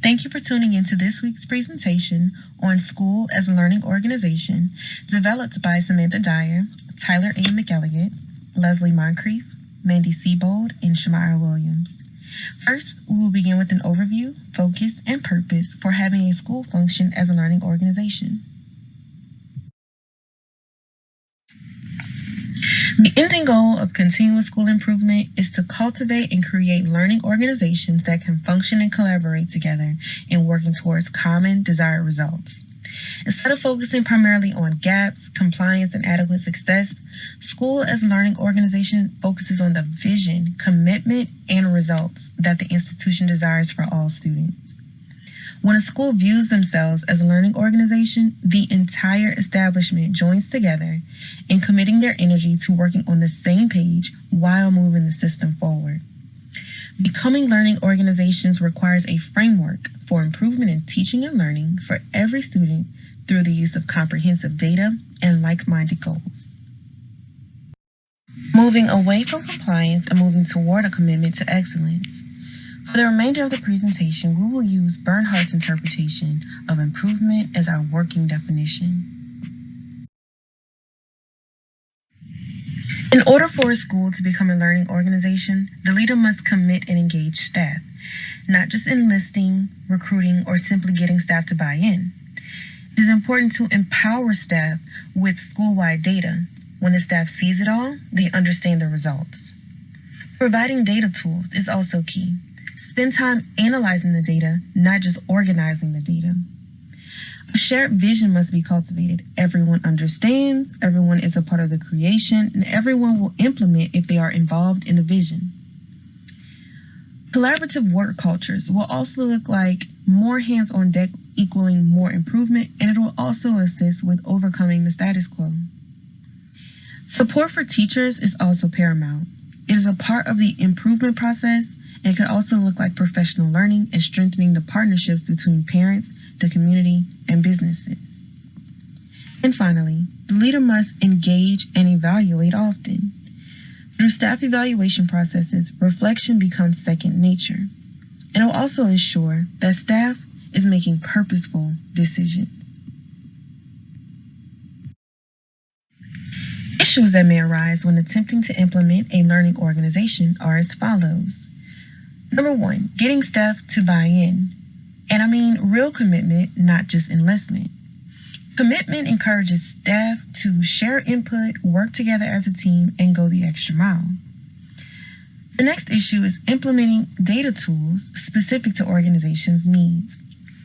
Thank you for tuning into this week's presentation on School as a Learning Organization, developed by Samantha Dyer, Tyler A. McElligott, Leslie Moncrief, Mandy Seabold, and Shamira Williams. First, we will begin with an overview, focus, and purpose for having a school function as a learning organization. The ending goal of continuous school improvement is to cultivate and create learning organizations that can function and collaborate together in working towards common desired results. Instead of focusing primarily on gaps, compliance, and adequate success, School as a Learning Organization focuses on the vision, commitment, and results that the institution desires for all students. When a school views themselves as a learning organization, the entire establishment joins together in committing their energy to working on the same page while moving the system forward. Becoming learning organizations requires a framework for improvement in teaching and learning for every student through the use of comprehensive data and like-minded goals. Moving away from compliance and moving toward a commitment to excellence. For the remainder of the presentation, we will use Bernhardt's interpretation of improvement as our working definition. In order for a school to become a learning organization, the leader must commit and engage staff, not just enlisting, recruiting, or simply getting staff to buy in. It is important to empower staff with school-wide data. When the staff sees it all, they understand the results. Providing data tools is also key. Spend time analyzing the data, not just organizing the data. A shared vision must be cultivated. Everyone understands, everyone is a part of the creation, and everyone will implement if they are involved in the vision. Collaborative work cultures will also look like more hands on deck equaling more improvement, and it will also assist with overcoming the status quo. Support for teachers is also paramount. It is a part of the improvement process, and it can also look like professional learning and strengthening the partnerships between parents, the community, and businesses. And finally, the leader must engage and evaluate often. Through staff evaluation processes, reflection becomes second nature, and it will also ensure that staff is making purposeful decisions. Issues that may arise when attempting to implement a learning organization are as follows. Number 1, getting staff to buy in. And I mean real commitment, not just enlistment. Commitment encourages staff to share input, work together as a team, and go the extra mile. The next issue is implementing data tools specific to organizations' needs.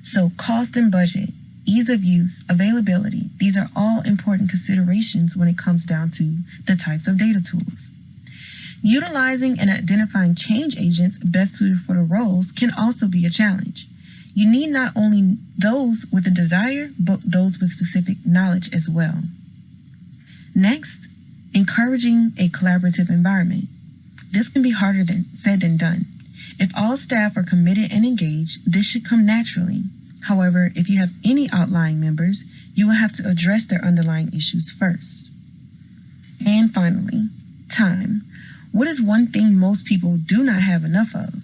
So cost and budget, ease of use, availability, these are all important considerations when it comes down to the types of data tools. Utilizing and identifying change agents best suited for the roles can also be a challenge. You need not only those with a desire, but those with specific knowledge as well. Next, encouraging a collaborative environment. This can be harder said than done. If all staff are committed and engaged, this should come naturally. However, if you have any outlying members, you will have to address their underlying issues first. And finally, time. What is one thing most people do not have enough of?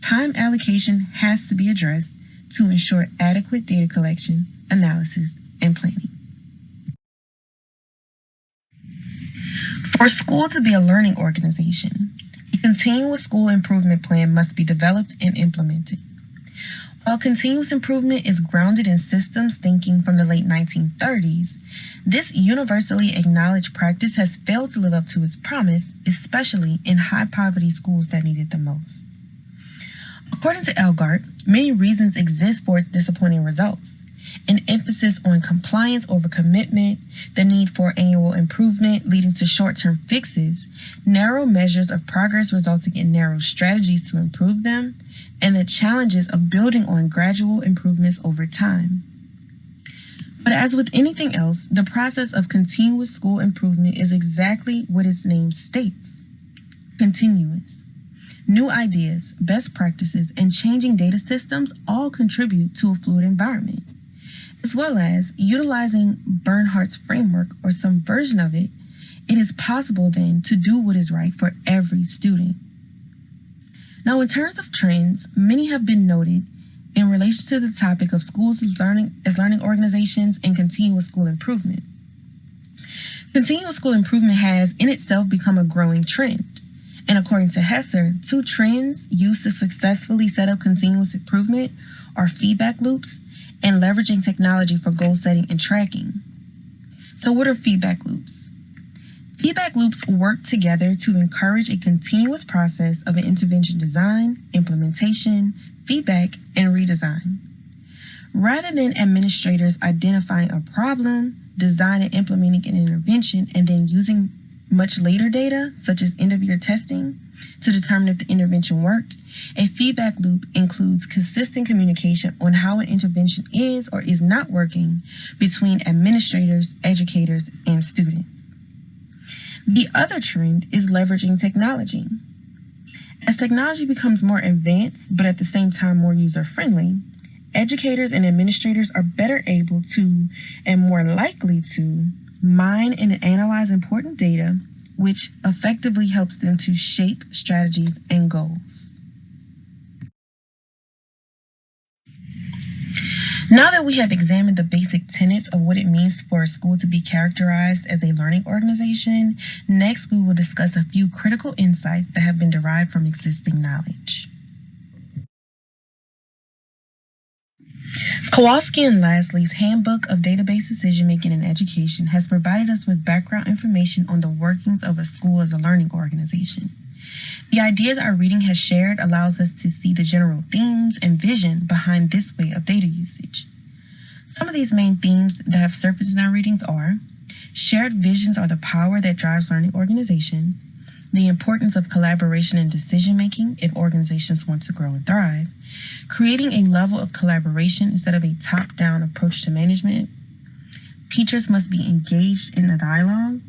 Time allocation has to be addressed to ensure adequate data collection, analysis, and planning. For a school to be a learning organization, a continuous school improvement plan must be developed and implemented. While continuous improvement is grounded in systems thinking from the late 1930s, this universally acknowledged practice has failed to live up to its promise, especially in high-poverty schools that need it the most. According to Elgart, many reasons exist for its disappointing results. An emphasis on compliance over commitment, the need for annual improvement leading to short-term fixes, narrow measures of progress resulting in narrow strategies to improve them, and the challenges of building on gradual improvements over time. But as with anything else, the process of continuous school improvement is exactly what its name states: continuous. New ideas, best practices, and changing data systems all contribute to a fluid environment. As well as utilizing Bernhardt's framework or some version of it, it is possible then to do what is right for every student. Now, in terms of trends, many have been noted in relation to the topic of schools as learning organizations and continuous school improvement. Continuous school improvement has in itself become a growing trend. And according to Hesser, 2 trends used to successfully set up continuous improvement are feedback loops and leveraging technology for goal setting and tracking. So what are feedback loops? Feedback loops work together to encourage a continuous process of an intervention design, implementation, feedback, and redesign. Rather than administrators identifying a problem, designing and implementing an intervention, and then using much later data, such as end-of-year testing, to determine if the intervention worked, a feedback loop includes consistent communication on how an intervention is or is not working between administrators, educators, and students. The other trend is leveraging technology. As technology becomes more advanced, but at the same time more user-friendly, educators and administrators are better able to and more likely to mine and analyze important data, which effectively helps them to shape strategies and goals. Now that we have examined the basic tenets of what it means for a school to be characterized as a learning organization, next we will discuss a few critical insights that have been derived from existing knowledge. Kowalski and Lasley's Handbook of Database Decision-Making in Education has provided us with background information on the workings of a school as a learning organization. The ideas our reading has shared allows us to see the general themes and vision behind this way of data usage. Some of these main themes that have surfaced in our readings are: shared visions are the power that drives learning organizations, the importance of collaboration and decision-making if organizations want to grow and thrive, creating a level of collaboration instead of a top-down approach to management, teachers must be engaged in the dialogue,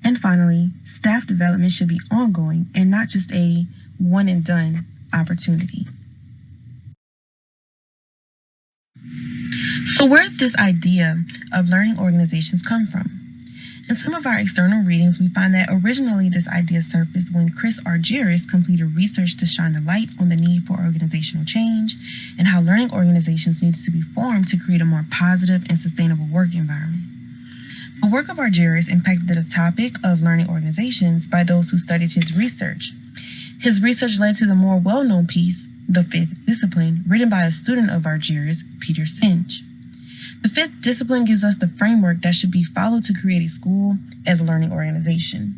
and finally, staff development should be ongoing and not just a one-and-done opportunity. So where did this idea of learning organizations come from? In some of our external readings, we find that originally this idea surfaced when Chris Argyris completed research to shine a light on the need for organizational change and how learning organizations needs to be formed to create a more positive and sustainable work environment. The work of Argyris impacted the topic of learning organizations by those who studied his research. His research led to the more well-known piece, The Fifth Discipline, written by a student of Argyris, Peter Singe. The fifth discipline gives us the framework that should be followed to create a school as a learning organization.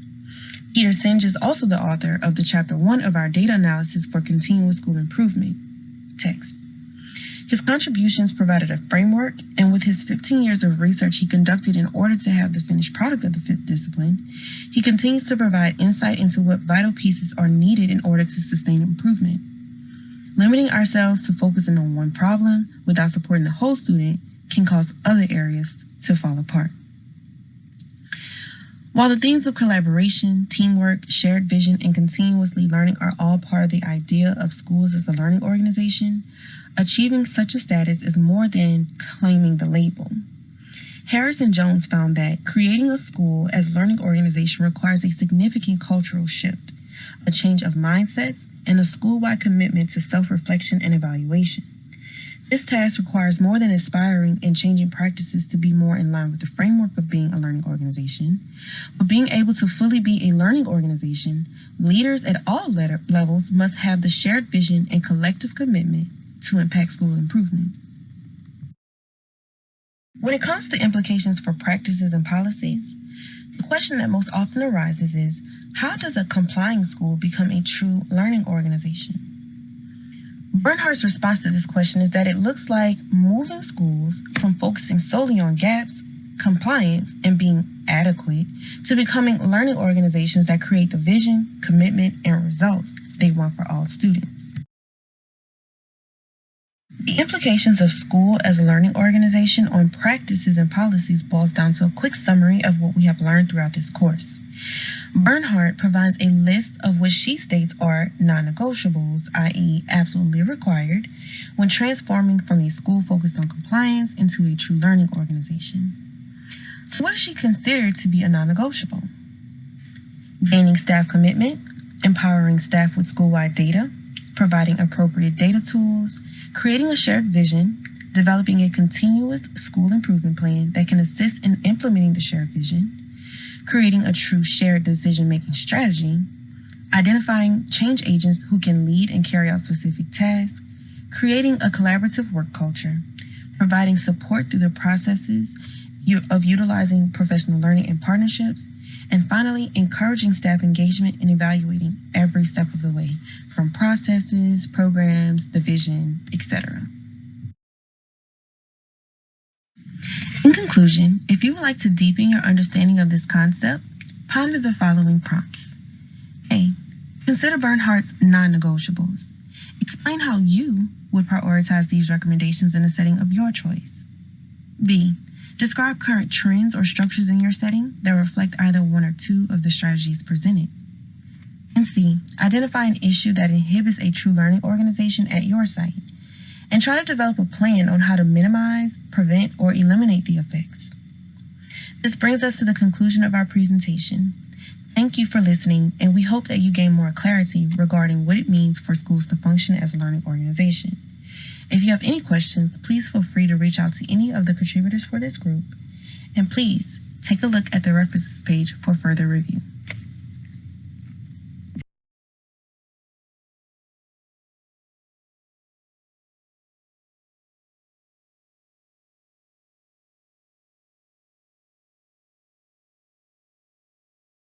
Peter Singe is also the author of the Chapter 1 of our Data Analysis for Continuous School Improvement text. His contributions provided a framework, and with his 15 years of research he conducted in order to have the finished product of the fifth discipline, he continues to provide insight into what vital pieces are needed in order to sustain improvement. Limiting ourselves to focusing on one problem without supporting the whole student can cause other areas to fall apart. While the themes of collaboration, teamwork, shared vision, and continuously learning are all part of the idea of schools as a learning organization, achieving such a status is more than claiming the label. Harris and Jones found that creating a school as a learning organization requires a significant cultural shift, a change of mindsets, and a school-wide commitment to self-reflection and evaluation. This task requires more than aspiring and changing practices to be more in line with the framework of being a learning organization, but being able to fully be a learning organization, leaders at all levels must have the shared vision and collective commitment to impact school improvement. When it comes to implications for practices and policies, the question that most often arises is, how does a complying school become a true learning organization? Bernhardt's response to this question is that it looks like moving schools from focusing solely on gaps, compliance, and being adequate to becoming learning organizations that create the vision, commitment, and results they want for all students. The implications of school as a learning organization on practices and policies boils down to a quick summary of what we have learned throughout this course. Bernhardt provides a list of what she states are non-negotiables, i.e. absolutely required, when transforming from a school focused on compliance into a true learning organization. So what does she consider to be a non-negotiable? Gaining staff commitment, empowering staff with school-wide data, providing appropriate data tools, creating a shared vision, developing a continuous school improvement plan that can assist in implementing the shared vision, creating a true shared decision-making strategy, identifying change agents who can lead and carry out specific tasks, creating a collaborative work culture, providing support through the processes of utilizing professional learning and partnerships, and finally, encouraging staff engagement and evaluating every step of the way, from processes, programs, the vision, etc. In conclusion, if you would like to deepen your understanding of this concept, ponder the following prompts. A. Consider Bernhardt's non-negotiables. Explain how you would prioritize these recommendations in a setting of your choice. B. Describe current trends or structures in your setting that reflect either one or two of the strategies presented. And C. Identify an issue that inhibits a true learning organization at your site, and try to develop a plan on how to minimize, prevent, or eliminate the effects. This brings us to the conclusion of our presentation. Thank you for listening, and we hope that you gain more clarity regarding what it means for schools to function as a learning organization. If you have any questions, please feel free to reach out to any of the contributors for this group. And please take a look at the references page for further review.